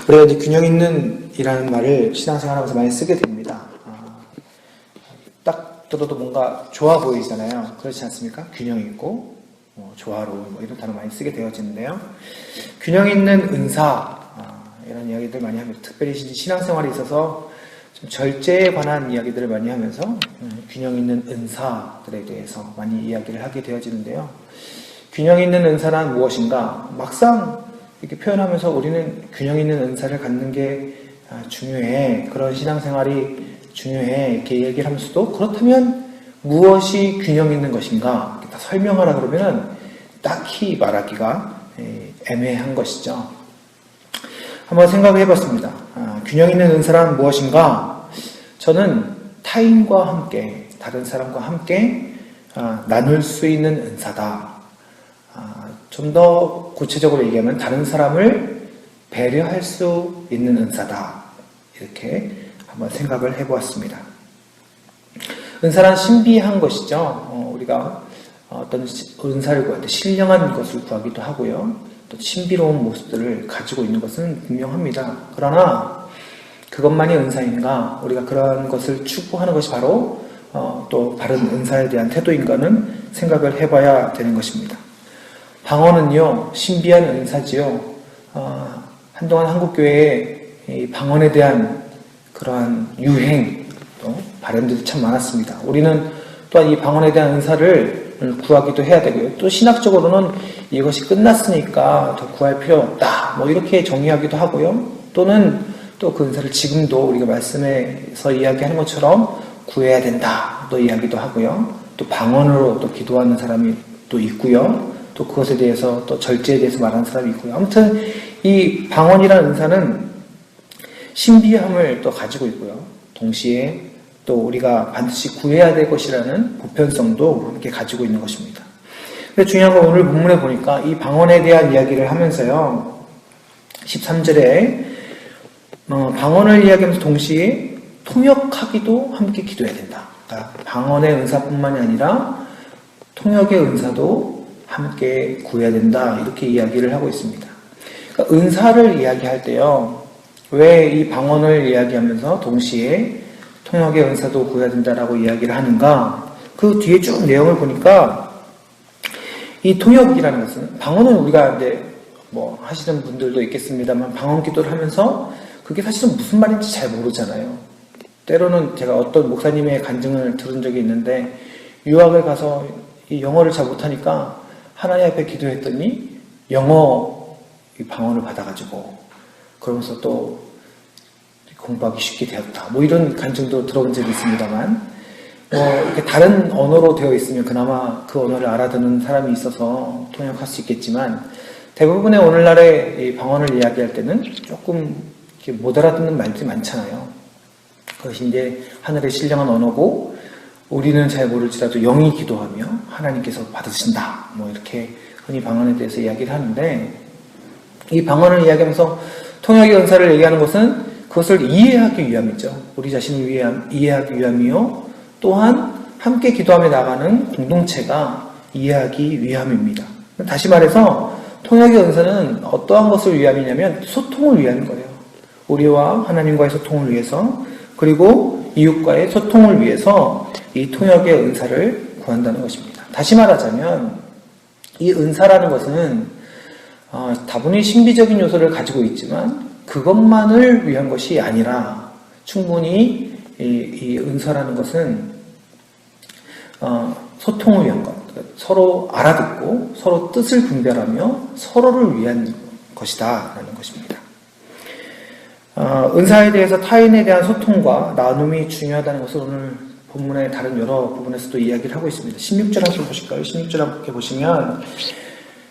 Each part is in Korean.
우리가 이제 균형 있는 이라는 말을 신앙생활하면서 많이 쓰게 됩니다. 딱 들어도 뭔가 좋아 보이잖아요. 그렇지 않습니까? 균형 있고 조화로운 이런 단어 많이 쓰게 되어지는데요. 균형 있는 은사 이런 이야기들 많이 하면서 특별히 신앙생활에 있어서 좀 절제에 관한 이야기들을 많이 하면서 균형 있는 은사들에 대해서 많이 이야기를 하게 되어지는데요. 균형 있는 은사란 무엇인가? 막상 이렇게 표현하면서 우리는 균형 있는 은사를 갖는 게 중요해. 그런 신앙생활이 중요해. 이렇게 얘기를 하면서도 그렇다면 무엇이 균형 있는 것인가? 다 설명하라 그러면 딱히 말하기가 애매한 것이죠. 한번 생각을 해봤습니다. 균형 있는 은사란 무엇인가? 저는 타인과 함께, 다른 사람과 함께 나눌 수 있는 은사다. 좀 더 구체적으로 얘기하면 다른 사람을 배려할 수 있는 은사다. 이렇게 한번 생각을 해보았습니다. 은사란 신비한 것이죠. 우리가 어떤 은사를 구할 때 신령한 것을 구하기도 하고요. 또 신비로운 모습들을 가지고 있는 것은 분명합니다. 그러나 그것만이 은사인가? 우리가 그런 것을 추구하는 것이 바로 또 바른 은사에 대한 태도인가는 생각을 해봐야 되는 것입니다. 방언은요, 신비한 은사지요. 한동안 한국교회에 이 방언에 대한 그러한 유행, 또 바람들이 참 많았습니다. 우리는 또한 이 방언에 대한 은사를 구하기도 해야 되고요. 또 신학적으로는 이것이 끝났으니까 더 구할 필요 없다. 이렇게 정의하기도 하고요. 또는 또 그 은사를 지금도 우리가 말씀에서 이야기하는 것처럼 구해야 된다. 또 이야기도 하고요. 또 방언으로 또 기도하는 사람이 또 있고요. 또 그것에 대해서 또 절제에 대해서 말하는 사람이 있고요. 아무튼 이 방언이라는 은사는 신비함을 또 가지고 있고요. 동시에 또 우리가 반드시 구해야 될 것이라는 보편성도 함께 가지고 있는 것입니다. 근데 중요한 건 오늘 본문에 보니까 이 방언에 대한 이야기를 하면서요. 13절에 방언을 이야기하면서 동시에 통역하기도 함께 기도해야 된다. 그러니까 방언의 은사뿐만이 아니라 통역의 은사도 함께 구해야 된다. 이렇게 이야기를 하고 있습니다. 그러니까 은사를 이야기할 때요. 왜 이 방언을 이야기하면서 동시에 통역의 은사도 구해야 된다라고 이야기를 하는가? 그 뒤에 쭉 내용을 보니까 이 통역이라는 것은 방언은 우리가 이제 하시는 분들도 있겠습니다만 방언 기도를 하면서 그게 사실은 무슨 말인지 잘 모르잖아요. 때로는 제가 어떤 목사님의 간증을 들은 적이 있는데 유학을 가서 이 영어를 잘 못하니까 하나님 앞에 기도했더니 영어 방언을 받아가지고 그러면서 또 공부하기 쉽게 되었다. 이런 간증도 들어본 적이 있습니다만 이렇게 다른 언어로 되어 있으면 그나마 그 언어를 알아듣는 사람이 있어서 통역할 수 있겠지만 대부분의 오늘날의 이 방언을 이야기할 때는 조금 이렇게 못 알아듣는 말들이 많잖아요. 그것이 이제 하늘의 신령한 언어고 우리는 잘 모를지라도 영이 기도하며 하나님께서 받으신다. 이렇게 흔히 방언에 대해서 이야기를 하는데 이 방언을 이야기하면서 통역의 은사를 얘기하는 것은 그것을 이해하기 위함이죠. 우리 자신을 이해하기 위함이요. 또한 함께 기도하며 나가는 공동체가 이해하기 위함입니다. 다시 말해서 통역의 은사는 어떠한 것을 위함이냐면 소통을 위한 거예요. 우리와 하나님과의 소통을 위해서 그리고 이웃과의 소통을 위해서 이 통역의 은사를 구한다는 것입니다. 다시 말하자면 이 은사라는 것은 다분히 신비적인 요소를 가지고 있지만 그것만을 위한 것이 아니라 충분히 이 은사라는 것은 소통을 위한 것, 서로 알아듣고 서로 뜻을 분별하며 서로를 위한 것이다 라는 것입니다. 은사에 대해서 타인에 대한 소통과 나눔이 중요하다는 것을 오늘 본문의 다른 여러 부분에서도 이야기를 하고 있습니다. 16절 한번 보실까요? 16절 함께 보시면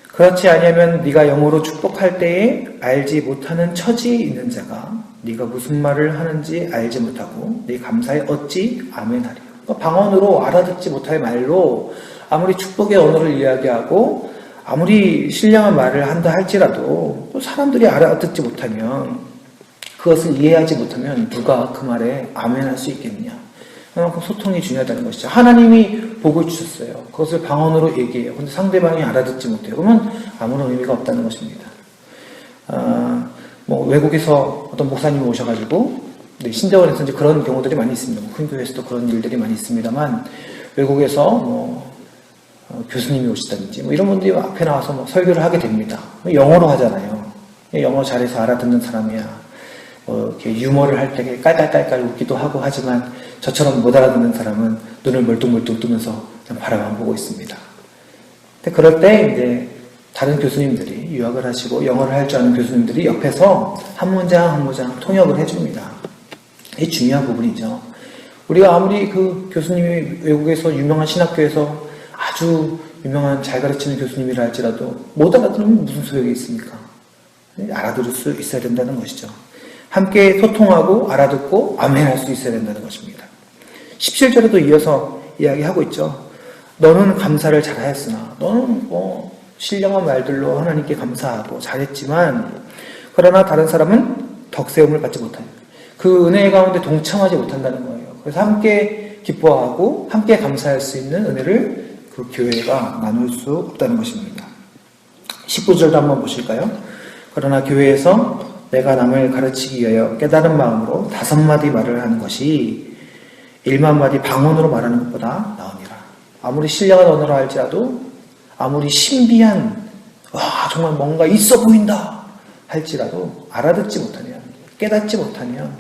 그렇지 아니하면 네가 영으로 축복할 때에 알지 못하는 처지에 있는 자가 네가 무슨 말을 하는지 알지 못하고 네 감사에 어찌 아멘하리요. 그러니까 방언으로 알아듣지 못할 말로 아무리 축복의 언어를 이야기하고 아무리 신령한 말을 한다 할지라도 또 사람들이 알아듣지 못하면 그것을 이해하지 못하면 누가 그 말에 아멘할 수 있겠느냐. 그만큼 소통이 중요하다는 것이죠. 하나님이 복을 주셨어요. 그것을 방언으로 얘기해요. 근데 상대방이 알아듣지 못해요. 그러면 아무런 의미가 없다는 것입니다. 외국에서 어떤 목사님이 오셔가지고 네, 신대원에서 이제 그런 경우들이 많이 있습니다. 큰 교회에서도 그런 일들이 많이 있습니다만 외국에서 교수님이 오시다든지 이런 분들이 앞에 나와서 설교를 하게 됩니다. 영어로 하잖아요. 영어 잘해서 알아듣는 사람이야. 이렇게 유머를 할 때 깔깔깔깔 웃기도 하고 하지만 저처럼 못 알아듣는 사람은 눈을 멀뚱멀뚱 뜨면서 그냥 바라만 보고 있습니다. 근데 그럴 때 이제 다른 교수님들이 유학을 하시고 영어를 할 줄 아는 교수님들이 옆에서 한 문장 한 문장 통역을 해줍니다. 이게 중요한 부분이죠. 우리가 아무리 그 교수님이 외국에서 유명한 신학교에서 아주 유명한 잘 가르치는 교수님이라 할지라도 못 알아들으면 무슨 소용이 있습니까? 알아들을 수 있어야 된다는 것이죠. 함께 소통하고 알아듣고 아멘할 수 있어야 된다는 것입니다. 17절에도 이어서 이야기하고 있죠. 너는 감사를 잘하였으나 너는 신령한 말들로 하나님께 감사하고 잘했지만 그러나 다른 사람은 덕세움을 받지 못하요. 그 은혜 가운데 동참하지 못한다는 거예요. 그래서 함께 기뻐하고 함께 감사할 수 있는 은혜를 그 교회가 나눌 수 없다는 것입니다. 19절도 한번 보실까요? 그러나 교회에서 내가 남을 가르치기 위하여 깨달은 마음으로 5마디 말을 하는 것이 1만 마디 방언으로 말하는 것보다 나으니라. 아무리 신령한 언어라 할지라도 아무리 신비한 정말 뭔가 있어 보인다 할지라도 알아듣지 못하면 깨닫지 못하면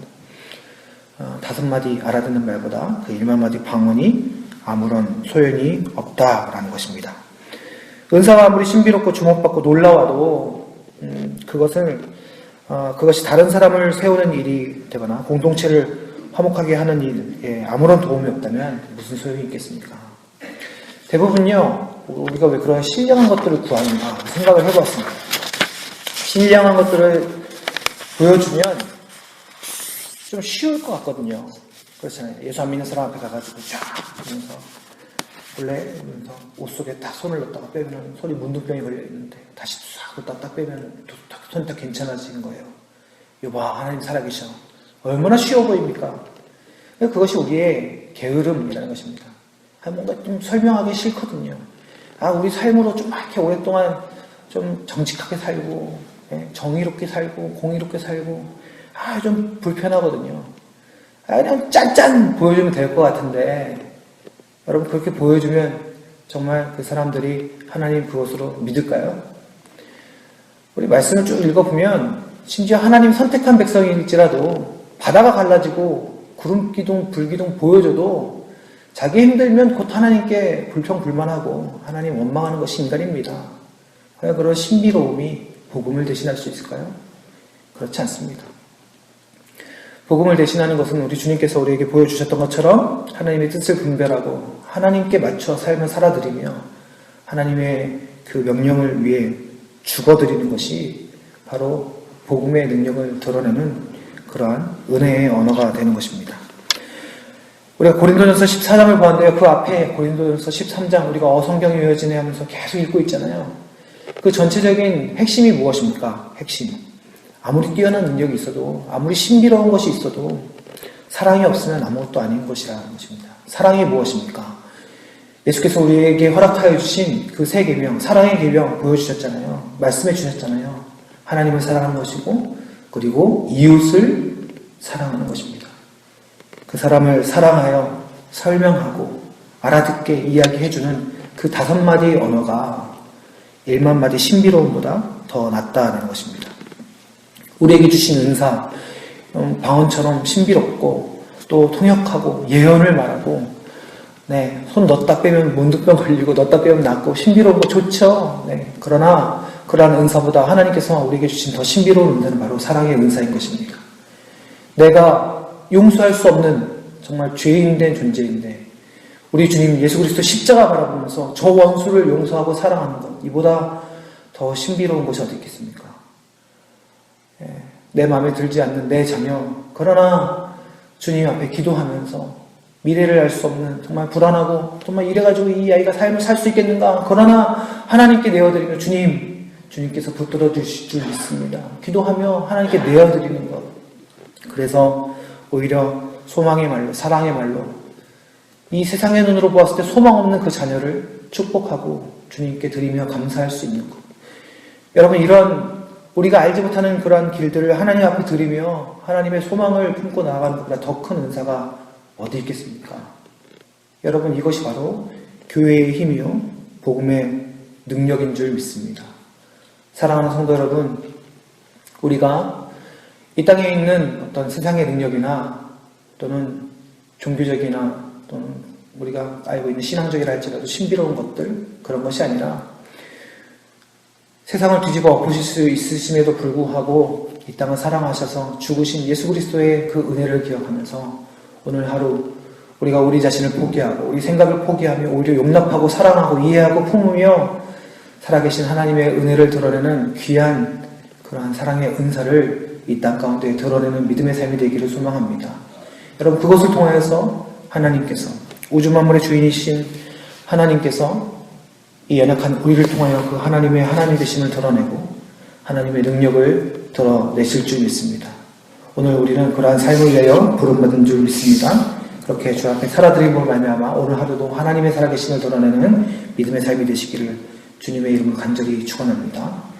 5마디 알아듣는 말보다 그 1만 마디 방언이 아무런 소용이 없다라는 것입니다. 은사가 아무리 신비롭고 주목받고 놀라워도 그것이 다른 사람을 세우는 일이 되거나 공동체를 화목하게 하는 일에 아무런 도움이 없다면 무슨 소용이 있겠습니까? 대부분요, 우리가 왜 그런 신령한 것들을 구하는가 생각을 해보았습니다. 신령한 것들을 보여주면 좀 쉬울 것 같거든요. 그렇잖아요. 예수 안 믿는 사람 앞에 가가지고 쫙 하면서 원래 옷 속에 딱 손을 넣다가 빼면 손이 문둥병이 걸려있는데 다시 싹 넣다 딱 빼면 손이 딱 괜찮아지는 거예요. 여봐, 하나님 살아계셔. 얼마나 쉬워 보입니까? 그것이 우리의 게으름이라는 것입니다. 뭔가 좀 설명하기 싫거든요. 우리 삶으로 좀 이렇게 오랫동안 좀 정직하게 살고, 정의롭게 살고, 공의롭게 살고, 좀 불편하거든요. 그냥 짠짠 보여주면 될 것 같은데, 여러분 그렇게 보여주면 정말 그 사람들이 하나님 그것으로 믿을까요? 우리 말씀을 쭉 읽어보면, 심지어 하나님 선택한 백성일지라도 바다가 갈라지고 구름 기둥, 불 기둥 보여줘도 자기 힘들면 곧 하나님께 불평불만하고 하나님 원망하는 것이 인간입니다. 과연 그런 신비로움이 복음을 대신할 수 있을까요? 그렇지 않습니다. 복음을 대신하는 것은 우리 주님께서 우리에게 보여주셨던 것처럼 하나님의 뜻을 분별하고 하나님께 맞춰 삶을 살아드리며 하나님의 그 명령을 위해 죽어드리는 것이 바로 복음의 능력을 드러내는 그러한 은혜의 언어가 되는 것입니다. 우리가 고린도전서 14장을 보았는데요. 그 앞에 고린도전서 13장 우리가 성경이 외워지네 하면서 계속 읽고 있잖아요. 그 전체적인 핵심이 무엇입니까? 핵심. 아무리 뛰어난 능력이 있어도 아무리 신비로운 것이 있어도 사랑이 없으면 아무것도 아닌 것이라는 것입니다. 사랑이 무엇입니까? 예수께서 우리에게 허락하여 주신 그 세 계명, 사랑의 계명 보여주셨잖아요. 말씀해 주셨잖아요. 하나님을 사랑하는 것이고 그리고 이웃을 사랑하는 것입니다. 그 사람을 사랑하여 설명하고 알아듣게 이야기해주는 그 5마디 언어가 1만 마디 신비로움보다 더 낫다는 것입니다. 우리에게 주신 은사, 방언처럼 신비롭고 또 통역하고 예언을 말하고 손 넣었다 빼면 문득병 걸리고 넣었다 빼면 낫고 신비로운 거 좋죠. 그러나 그러한 은사보다 하나님께서 우리에게 주신 더 신비로운 은사는 바로 사랑의 은사인 것입니다. 내가 용서할 수 없는 정말 죄인된 존재인데 우리 주님 예수 그리스도 십자가 바라보면서 저 원수를 용서하고 사랑하는 것, 이보다 더 신비로운 것이 어디 있겠습니까? 내 마음에 들지 않는 내 자녀, 그러나 주님 앞에 기도하면서 미래를 알 수 없는 정말 불안하고 정말 이래가지고 이 아이가 삶을 살 수 있겠는가, 그러나 하나님께 내어드리며 주님께서 붙들어 주실 줄 믿습니다. 기도하며 하나님께 내어드리는 것, 그래서 오히려 소망의 말로, 사랑의 말로 이 세상의 눈으로 보았을 때 소망 없는 그 자녀를 축복하고 주님께 드리며 감사할 수 있는 것. 여러분, 이런 우리가 알지 못하는 그러한 길들을 하나님 앞에 드리며 하나님의 소망을 품고 나아가는 것보다 더 큰 은사가 어디 있겠습니까? 여러분, 이것이 바로 교회의 힘이요 복음의 능력인 줄 믿습니다. 사랑하는 성도 여러분, 우리가 이 땅에 있는 어떤 세상의 능력이나 또는 종교적이나 또는 우리가 알고 있는 신앙적이라 할지라도 신비로운 것들, 그런 것이 아니라 세상을 뒤집어 엎으실 수 있으심에도 불구하고 이 땅을 사랑하셔서 죽으신 예수 그리스도의 그 은혜를 기억하면서 오늘 하루 우리가 우리 자신을 포기하고 우리 생각을 포기하며 오히려 용납하고 사랑하고 이해하고 품으며 살아계신 하나님의 은혜를 드러내는 귀한 그러한 사랑의 은사를 이 땅 가운데 드러내는 믿음의 삶이 되기를 소망합니다. 여러분, 그것을 통하여서 하나님께서 우주 만물의 주인이신 하나님께서 이 연약한 우리를 통하여 그 하나님의 하나님 되심을 드러내고 하나님의 능력을 드러내실 줄 믿습니다. 오늘 우리는 그러한 삶을 위하여 부름받은 줄 믿습니다. 그렇게 주 앞에 살아드림으로 말미암아 오늘 하루도 하나님의 살아계심을 드러내는 믿음의 삶이 되시기를 주님의 이름으로 간절히 축원합니다.